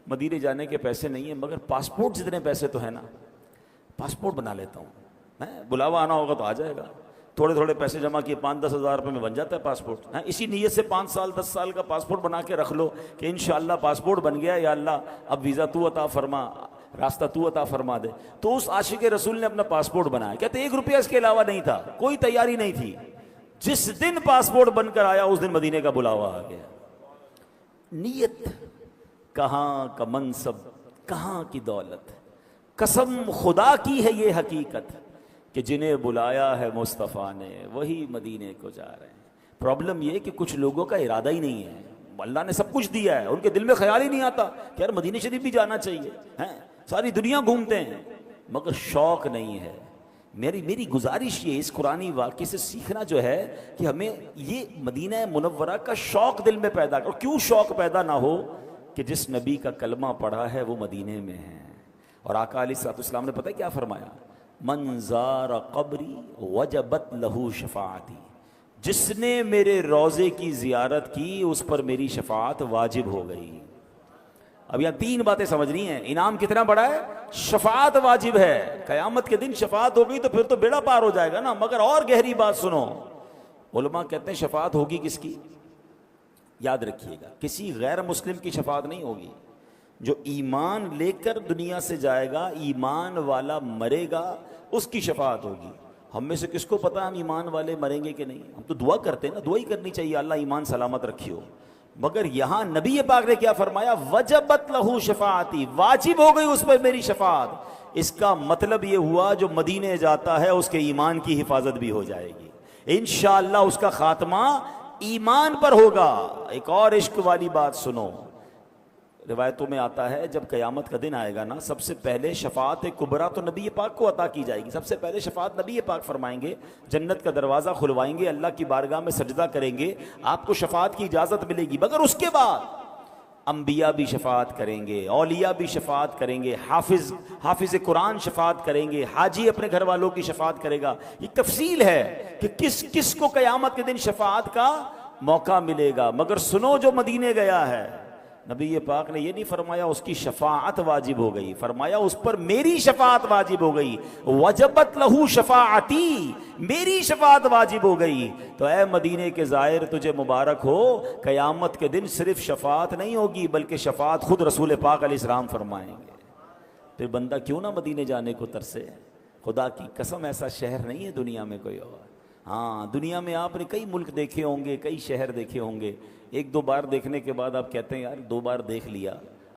مدینے جانے کے پیسے نہیں ہیں مگر پاسپورٹ جتنے پیسے تو ہیں نا، پاسپورٹ بنا لیتا ہوں، بلاوا آنا ہوگا تو آ جائے گا، تھوڑے تھوڑے پیسے جمع کیے 5-10 ہزار روپے میں بن جاتا ہے پاسپورٹ، اسی نیت سے 5 سال 10 سال کا پاسپورٹ بنا کے رکھ لو کہ انشاءاللہ پاسپورٹ بن گیا، یا اللہ اب ویزا تو عطا فرما، راستہ تو عطا فرما دے۔ تو اس عاشق رسول نے اپنا پاسپورٹ بنایا، کہتے 1 روپیہ اس کے علاوہ نہیں تھا، کوئی تیاری نہیں تھی، جس دن پاسپورٹ بن کر آیا اس دن مدینے کا بلاوا آ گیا۔ نیت، کہاں کا منصب، کہاں کی دولت، قسم خدا کی ہے یہ حقیقت کہ جنہیں بلایا ہے مصطفیٰ نے وہی مدینے کو جا رہے ہیں۔ پرابلم یہ کہ کچھ لوگوں کا ارادہ ہی نہیں ہے، اللہ نے سب کچھ دیا ہے، ان کے دل میں خیال ہی نہیں آتا کہ یار مدینہ شریف بھی جانا چاہیے، ساری دنیا گھومتے ہیں مگر شوق نہیں ہے۔ میری گزارش یہ اس قرآنی واقعے سے سیکھنا جو ہے کہ ہمیں یہ مدینہ منورہ کا شوق دل میں پیدا کرو۔ کیوں شوق پیدا نہ ہو کہ جس نبی کا کلمہ پڑھا ہے وہ مدینے میں ہے، اور آقا علیہ الصلوۃ والسلام نے پتہ کیا فرمایا؟ من زار قبری وجبت لہو شفاعتی، جس نے میرے روضے کی زیارت کی اس پر میری شفاعت واجب ہو گئی۔ اب یہاں 3 باتیں سمجھنی ہیں۔ انعام کتنا بڑا ہے؟ شفاعت واجب ہے، قیامت کے دن شفاعت ہو گئی تو پھر تو بیڑا پار ہو جائے گا نا۔ مگر اور گہری بات سنو، علماء کہتے ہیں شفاعت ہوگی کس کی؟ یاد رکھیے گا، کسی غیر مسلم کی شفاعت نہیں ہوگی۔ جو ایمان لے کر دنیا سے جائے گا، ایمان والا مرے گا، اس کی شفاعت ہوگی۔ ہم میں سے کس کو پتا ہم ایمان والے مریں گے کہ نہیں؟ ہم تو دعا کرتے ہیں نا، دعا ہی کرنی چاہیے اللہ ایمان سلامت رکھیو۔ مگر یہاں نبی پاک نے کیا فرمایا؟ وجبت لہو شفاعتی، واجب ہو گئی اس پر میری شفاعت۔ اس کا مطلب یہ ہوا جو مدینے جاتا ہے اس کے ایمان کی حفاظت بھی ہو جائے گی، انشاءاللہ اس کا خاتمہ ایمان پر ہوگا۔ ایک اور عشق والی بات سنو، روایتوں میں آتا ہے جب قیامت کا دن آئے گا نا، سب سے پہلے شفاعت کبریٰ تو نبی پاک کو عطا کی جائے گی۔ سب سے پہلے شفاعت نبی پاک فرمائیں گے، جنت کا دروازہ کھلوائیں گے، اللہ کی بارگاہ میں سجدہ کریں گے، آپ کو شفاعت کی اجازت ملے گی۔ مگر اس کے بعد انبیاء بھی شفاعت کریں گے، اولیاء بھی شفاعت کریں گے، حافظ قرآن شفاعت کریں گے، حاجی اپنے گھر والوں کی شفاعت کرے گا۔ یہ تفصیل ہے کہ کس کس کو قیامت کے دن شفاعت کا موقع ملے گا۔ مگر سنو، جو مدینے گیا ہے، نبی پاک نے یہ نہیں فرمایا اس کی شفاعت واجب ہو گئی، فرمایا اس پر میری شفاعت واجب ہو گئی۔ وجبت لہو شفاعتی، میری شفاعت واجب ہو گئی۔ تو اے مدینے کے زائر، تجھے مبارک ہو، قیامت کے دن صرف شفاعت نہیں ہوگی بلکہ شفاعت خود رسول پاک علیہ السلام فرمائیں گے۔ پھر بندہ کیوں نہ مدینے جانے کو ترسے؟ خدا کی قسم ایسا شہر نہیں ہے دنیا میں کوئی اور۔ ہاں، دنیا میں آپ نے کئی ملک دیکھے ہوں گے، کئی شہر دیکھے ہوں گے، 1-2 بار دیکھنے کے بعد آپ کہتے ہیں یار 2 بار دیکھ لیا،